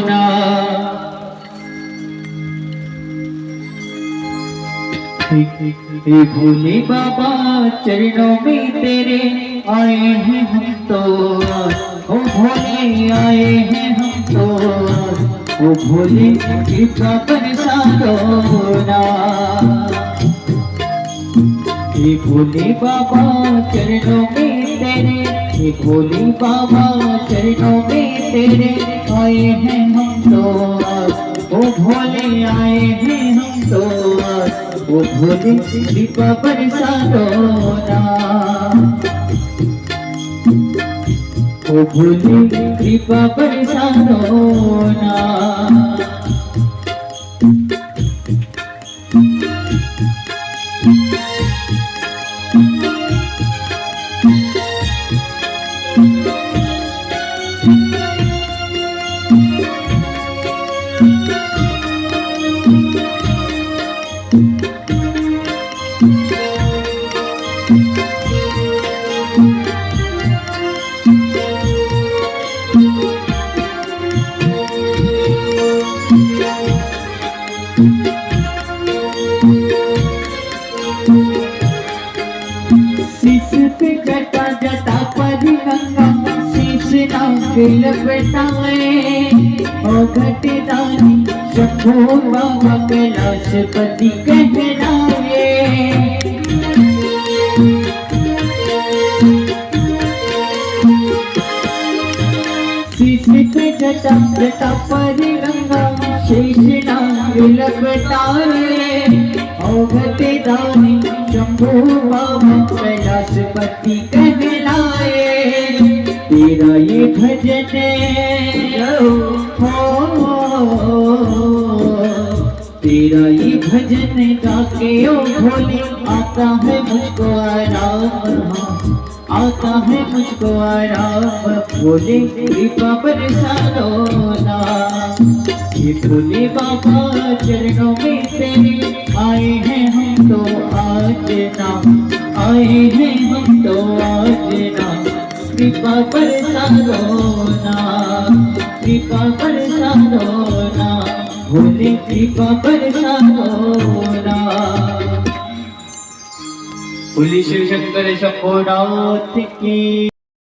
ना। हे भोले बाबा चरणों में तेरे आए हैं हम तो, ओ भोले आए हैं हम तो, ओ भोले कृपा बरसाओ ना। हे भोले बाबा चरणों में तेरे, हे भोले बाबा चरणों में तेरे आए हैं हम तो, ओ भोले आए हैं हम तो, ओ भोले कृपा बरसाओ ना। ओ भोले कृपा बरसाओ ना। जटा जटा पर गंगा शीश नाग लपटाए, ओ घटदानी शंभो बाबा कैलाशपति कहलाए। शीश पे जटा जटा पर गंगा शीश नाग लपटाए, ओ घटदानी शंभो बाबा कैलाशपति कहलाए। तेरा ये भजन तेरा ये भजन गाके ओ भोले आता है मुझको आराम, आता है मुझको आराम। भोले कृपा बरसाओ ना। ये भोले बाबा चरणों में तेरे आए हैं हम तो आज ना, आए हैं हम तो आज ना। कृपा बरसाओ ना, कृपा बरसाओ ना, भोले कृपा बरसाओ ना। बोले शिव शंकर शंभो नाथ की।